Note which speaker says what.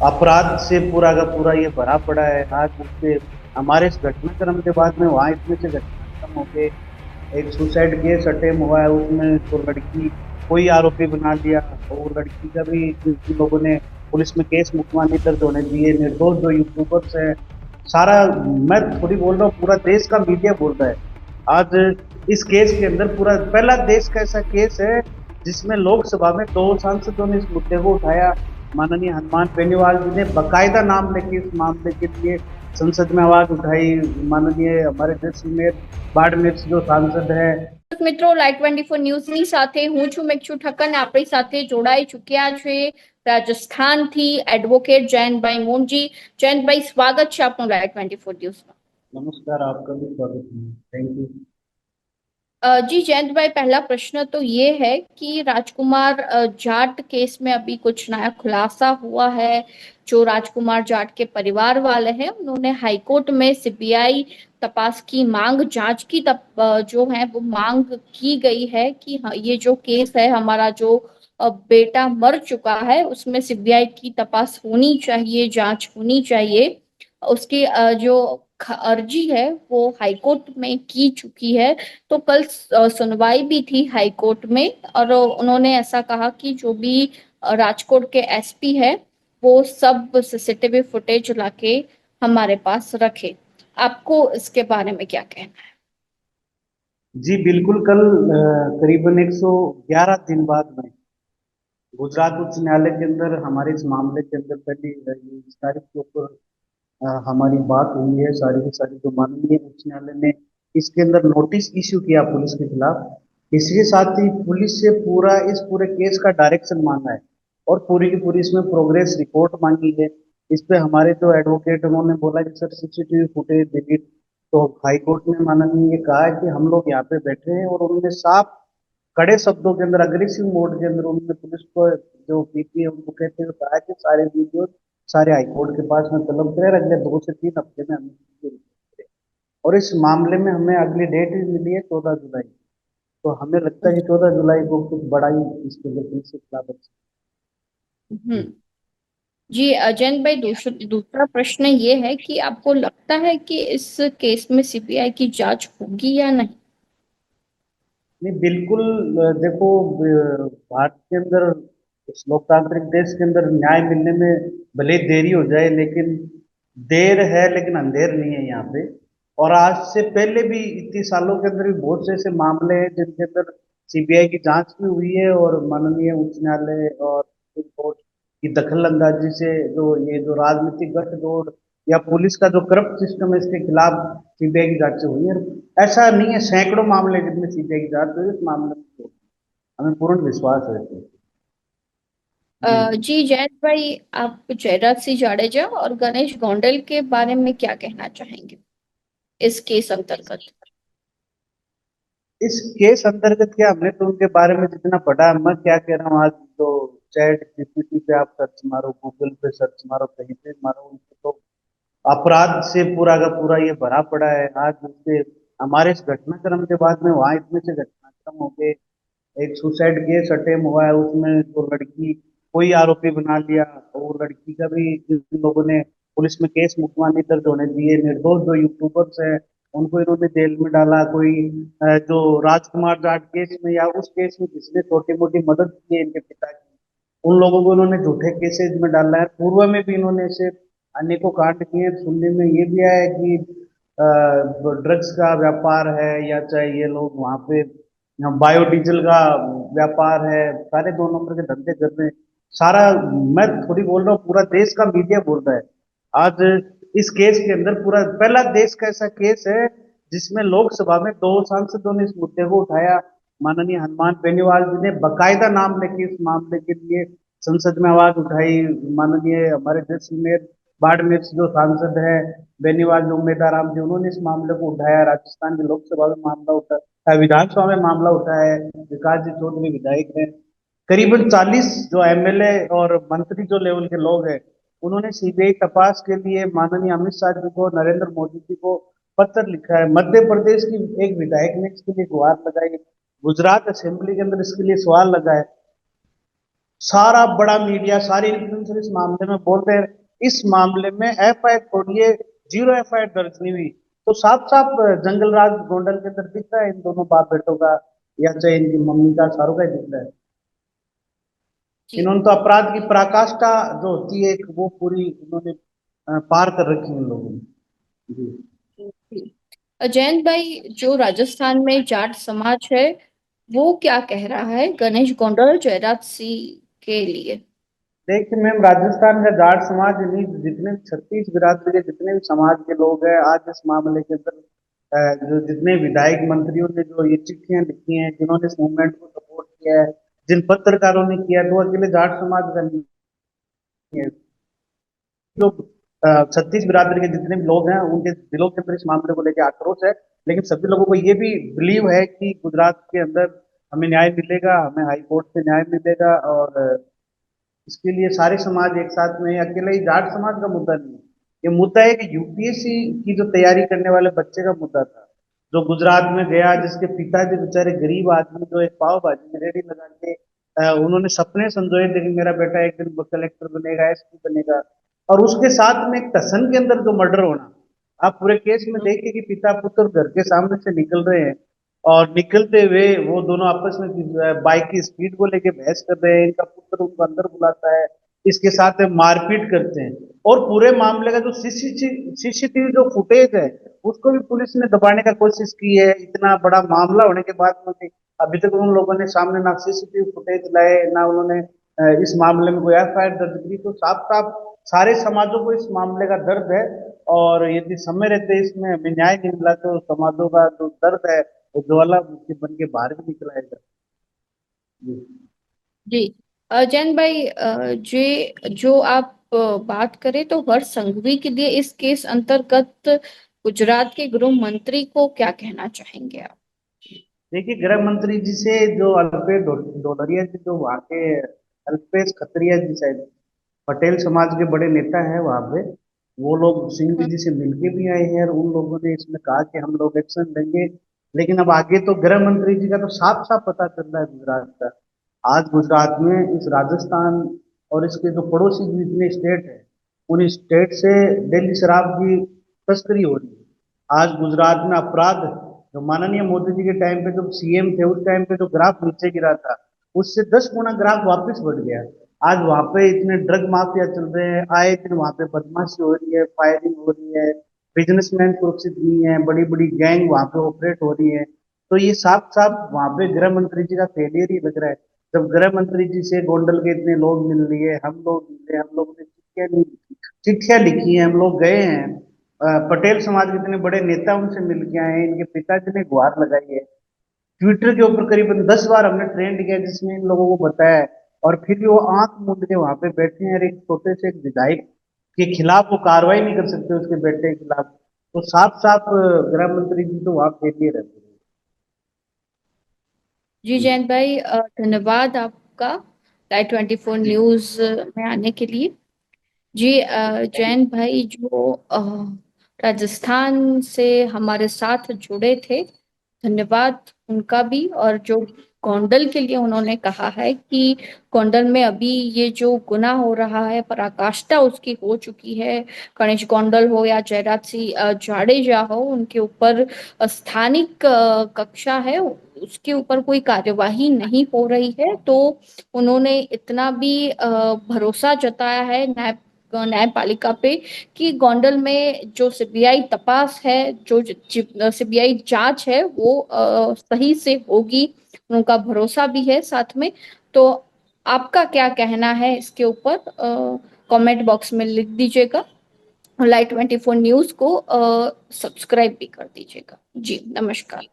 Speaker 1: अपराध से पूरा का पूरा ये भरा पड़ा है। आज उसके हमारे इस घटनाक्रम के बाद में वहाँ इतने से घटनाक्रम हो गए। एक सुसाइड केस अटेम्प्ट हुआ है, उसमें तो लड़की कोई आरोपी बना दिया, और लड़की का भी जिन लोगों ने पुलिस में केस मुकदमा नहीं दर्ज होने दिए, निर्दोष जो यूट्यूबर्स है सारा, मैं थोड़ी बोल रहा हूँ, पूरा देश का मीडिया बोल रहा है आज इस केस के अंदर। पूरा पहला देश का ऐसा केस है जिसमें लोकसभा में दो सांसदों ने इस मुद्दे को उठाया। माननीय हनुमान बेनीवाल जी ने बकायदा नाम लेके इस मामले के लिए संसद में आवाज उठाई। माननीय हमारे जैसलमेर बाड़मेर से जो सांसद है।
Speaker 2: મિત્રો લાઈવ 24 ન્યૂઝની સાથે હું છું મેક્ષુ ઠક્કર ને આપણી સાથે જોડાઈ ચૂક્યા છે રાજસ્થાનથી એડવોકેટ જયંતભાઈ મોનજી। જયંતભાઈ, સ્વાગત છે આપનું લાઈવ 24 ન્યૂઝમાં।
Speaker 1: नमस्कार, आपका भी स्वागत है। Thank you.
Speaker 2: जी जयंत भाई, पहला प्रश्न तो ये है कि राजकुमार जाट केस में अभी कुछ नया खुलासा हुआ है। जो राजकुमार जाट के परिवार वाले हैं उन्होंने हाईकोर्ट में सीबीआई तपास की मांग, जांच की जो है वो मांग की गई है कि हाँ, ये जो केस है हमारा, जो बेटा मर चुका है उसमें सीबीआई की तपास होनी चाहिए, जांच होनी चाहिए। उसकी जो अर्जी है वो हाईकोर्ट में की चुकी है। तो कल सुनवाई भी थी हाई कोर्ट में, और उन्होंने ऐसा कहा कि जो भी राजकोट के एसपी है वो सब सीसीटीवी फुटेज लाके हमारे पास रखे। आपको इसके बारे में क्या कहना
Speaker 1: जी बिल्कुल, कल करीबन 111 दिन बाद में गुजरात उच्च न्यायालय के अंदर हमारे इस मामले के अंदर पहली इस तारीख के ऊपर हमारी बात हुई है। सारी की सारी जो माननीय उच्च न्यायालय ने इसके अंदर नोटिस इश्यू किया पुलिस के खिलाफ। इसके साथ ही पुलिस से पूरा इस पूरे केस का डायरेक्शन मांगा है और पूरी की पूरी इसमें प्रोग्रेस रिपोर्ट मांगी है। इस पे हमारे जो एडवोकेट उन्होंने बोला कि सर सीसीटीवी फुटेज डिलीट। तो हाई कोर्ट ने माननीय ये कहा है कि हम लोग यहाँ पे बैठे हैं, और उन्होंने साफ कड़े शब्दों के अंदर अग्रेसिव मोड के अंदर उन्होंने पुलिस को, जो पीपी है उनको कहते हुए कहा कि सारे वीडियो सारे हाईकोर्ट के पास में तलब करें, अगले 2 से 3 हफ्ते में हमें इसकी रिपोर्ट करें। और इस मामले में हमें अगली डेट भी मिली है 14 जुलाई। तो हमें लगता है कि 14 जुलाई को कुछ बड़ा ही इसके लिए पुलिस के खिलाफ
Speaker 2: है। जी अजैन भाई, दूसरा प्रश्न ये है कि आपको लगता है कि इस केस में सीबीआई की जांच होगी या नहीं।
Speaker 1: नहीं, बिल्कुल। देखो, भारत के अंदर, इस लोकतांत्रिक देश के अंदर न्याय मिलने में भले ही देरी हो जाए, लेकिन देर है लेकिन अंधेर नहीं है यहाँ पे। और आज से पहले भी इतने सालों के अंदर भी बहुत से ऐसे मामले हैं जिनके अंदर सीबीआई की जांच भी हुई है, और माननीय उच्च न्यायालय और सुप्रीम कोर्ट की दखल अंदाजी से जो ये जो राजनीतिक गठजोड़ या पुलिस का जो करप्ट सिस्टम है इसके खिलाफ सीबीआई की जांच हुई है। ऐसा नहीं है, सैकड़ों मामले जिनमें सीबीआई की जांच हुई है, इस मामले में तो हमें पूर्ण विश्वास है इसमें। जी।
Speaker 2: जी जयंत भाई, आप जयराज सिंह जाडेजा और गणेश गोंडल के बारे में क्या कहना चाहेंगे इस केस अंतर्गत।
Speaker 1: इस केस अंतर्गत क्या, हमने तो उनके बारे में जितना पढ़ा है, मैं क्या कह रहा हूँ, आज तो चैट जीपीटी पे आप सर्च मारो, गूगल पे सर्च मारो, कहीं पे मारो, उनको तो अपराध से पूरा का पूरा ये भरा पड़ा है। आज उसके हमारे इस घटनाक्रम के बाद में वहाँ इतने से घटनाक्रम हो गए। एक सुसाइड केस अटेम्प्ट हुआ है, उसमें तो लड़की कोई आरोपी बना लिया, और लड़की का भी जिन लोगों ने पुलिस में केस मुकदमा नहीं दर्ज होने दिए, निर्दोष जो यूट्यूबर्स हैं उनको इन्होंने जेल में डाला। कोई जो राजकुमार जाट केस में या उस केस में जिसने छोटी मोटी मदद की है इनके पिता की, उन लोगों को इन्होंने झूठे केसेज में डाला है। पूर्व में भी इन्होंने ऐसे अनेकों कांड किए हैं। सुनने में ये भी आया है कि ड्रग्स का व्यापार है, या चाहे ये लोग वहाँ पे बायोडीजल का व्यापार है, सारे 2 नंबर के धंधे कर रहे हैं सारा। मैं थोड़ी बोल रहा हूँ, पूरा देश का मीडिया बोल रहा है आज इस केस के अंदर। पूरा पहला देश का ऐसा केस है जिसमें लोकसभा में दो सांसदों ने इस मुद्दे को उठाया। माननीय हनुमान बेनीवाल जी ने बकायदा नाम लेके इस मामले के लिए संसद में आवाज उठाई। माननीय हमारे जैसलमेर बाड़मेर से जो सांसद है बेनीवाल जो उम्मेदाराम जी, उन्होंने इस मामले को उठाया। राजस्थान की लोकसभा में मामला उठा, विधानसभा में मामला उठाया है। विकास जी चौधरी विधायक हैं। करीबन 40 जो एमएलए और मंत्री जो लेवल के लोग हैं, उन्होंने सीबीआई तपास के लिए माननीय अमित शाह जी को, नरेंद्र मोदी जी को पत्र लिखा है। मध्य प्रदेश की एक विधायक ने इसके लिए गुहार लगाई। गुजरात असेंबली के अंदर इसके लिए सवाल लगाए। सारा बड़ा मीडिया, सारे इन्फ्लुएंसर इस मामले में बोल रहे हैं। इस मामले में एफआईआर छोड़िए, जीरो एफआईआर दर्ज नहीं हुई। तो साफ साफ जंगल राज गोंडल के अंदर दिख रहा है इन दोनों बाप बेटों का, या चाहे इनकी मम्मी का, शाहरुख का ही दिख रहा है।
Speaker 2: जी।
Speaker 1: इन्होंने तो अपराध की पराकाष्ठा जो होती है वो पूरी इन्होंने पार कर रखी है इन लोगों ने। जी।
Speaker 2: जी। जयंत भाई, जो राजस्थान में जाट समाज है वो क्या कह रहा है गणेश गोंडल और जयराज सिंह के लिए?
Speaker 1: देखिए मैम, राजस्थान का जाट समाज नहीं, जितने 36 बिरादरी के जितने भी समाज के लोग हैं, आज इस मामले के अंदर जो जितने विधायक मंत्रियों ने जो ये चिट्ठियां लिखी हैं, जिन्होंने इस मूवमेंट को सपोर्ट किया है, जिन पत्रकारों ने किया है, तो अकेले जाट समाज का नहीं है। जो 36 बिरादरी के जितने भी लोग हैं, उनके दिलों के अंदर इस मामले को लेकर आक्रोश है। लेकिन सभी लोगों को ये भी बिलीव है कि गुजरात के अंदर हमें न्याय मिलेगा, हमें हाई कोर्ट से न्याय मिलेगा। और इसके लिए सारे समाज एक साथ में, अकेले ही जाट समाज का मुद्दा नहीं है। ये मुद्दा है कि यूपीएससी की जो तैयारी करने वाले बच्चे का मुद्दा था, जो गुजरात में गया, जिसके पिताजी बेचारे गरीब आदमी, जो एक पाव भाजी में रेडी लगा के उन्होंने सपने संजोए थे कि मेरा बेटा एक दिन कलेक्टर बनेगा, एसपी बनेगा। और उसके साथ में एक टसन के अंदर जो मर्डर होना, आप पूरे केस में देखिए कि पिता पुत्र घर के सामने से निकल रहे हैं, और निकलते हुए वो दोनों आपस में बाइक की स्पीड को लेके बहस कर रहे हैं। इनका पुत्र उनको अंदर बुलाता है, इसके साथ मारपीट करते हैं। और पूरे मामले का जो सीसीटीवी जो फुटेज है, उसको भी पुलिस ने दबाने का कोशिश की है। इतना बड़ा मामला होने के बाद में भी अभी तक उन लोगों ने सामने ना सीसीटीवी फुटेज लाए, ना उन्होंने इस मामले में कोई एफआईआर दर्ज की। तो साफ साफ सारे समाजों को इस मामले का दर्द है। और यदि समय रहते इसमें हमें न्याय नहीं मिला, तो समाजों का जो दर्द है वो ज्वालामुखी बन के बाहर भी निकल आएगा। जी।
Speaker 2: जी। जैन भाई, जो आप बात करें तो हर्ष संघवी के लिए इस केस अंतर्गत गुजरात के गृह मंत्री को क्या कहना चाहेंगे आप?
Speaker 1: देखिए, गृह मंत्री जी से जो अल्पेश ढोलरिया जी, जो वहाँ के अल्पेश खत्रिया जी, शायद पटेल समाज के बड़े नेता हैं वहाँ पे, वो लोग सिंह
Speaker 2: हम्म।
Speaker 1: जी से मिलके भी आए हैं, और उन लोगों ने इसमें कहा कि हम लोग एक्शन लेंगे। लेकिन अब आगे तो गृह मंत्री जी का तो साफ साफ पता चल रहा है गुजरात का। आज गुजरात में इस राजस्थान और इसके जो पड़ोसी जितने स्टेट है, उन स्टेट से डेली शराब की तस्करी हो रही है। आज गुजरात में अपराध, जो माननीय मोदी जी के टाइम पे जब सीएम थे, उस टाइम पे जो ग्राफ नीचे गिरा था, उससे 10 गुना ग्राफ वापस बढ़ गया। आज वहां पे इतने ड्रग माफिया चल रहे हैं, आए दिन वहां पे बदमाशी हो रही है, फायरिंग हो रही है, बिजनेसमैन सुरक्षित नहीं है, बड़ी बड़ी गैंग वहां पे ऑपरेट हो रही है। तो ये साफ साफ वहां पे गृह मंत्री जी का फेलियर ही लग रहा है। जब गृह मंत्री जी से गोंडल के इतने लोग मिल लिए, हम लोग मिले, हम लोग ने चिट्ठियां नहीं लिखी, चिट्ठियां लिखी हैं, हम लोग गए हैं, पटेल समाज के इतने बड़े नेता उनसे मिल के आए हैं, इनके पिताजी ने गुहार लगाई है। ट्विटर के ऊपर करीबन 10 बार हमने ट्रेंड किया जिसमें इन लोगों को बताया है। और फिर भी वो आंख मूंद के वहां पे बैठे हैं, और एक छोटे से एक विधायक के खिलाफ वो कार्रवाई नहीं कर सकते उसके बेटे के खिलाफ। तो साफ साफ गृह मंत्री जी तो वहां फेलियर है।
Speaker 2: जी जयंत भाई, धन्यवाद आपका Light24 न्यूज में आने के लिए। जी, जयंत भाई जो राजस्थान से हमारे साथ जुड़े थे, धन्यवाद उनका भी। और जो गोंडल के लिए उन्होंने कहा है कि गोंडल में अभी ये जो गुनाह हो रहा है, पराकाष्ठा उसकी हो चुकी है। गणेश गोंडल हो या जयराज सिंह जाडेजा हो, उनके ऊपर स्थानिक कक्षा है, उसके ऊपर कोई कार्यवाही नहीं हो रही है। तो उन्होंने इतना भी भरोसा जताया है न्यायपालिका पे कि गोंडल में जो सीबीआई तपास है, जो सीबीआई जांच है, वो सही से होगी, उनका भरोसा भी है साथ में। तो आपका क्या कहना है इसके ऊपर? कमेंट बॉक्स में लिख दीजिएगा। Light24 न्यूज को सब्सक्राइब भी कर दीजिएगा। जी, नमस्कार।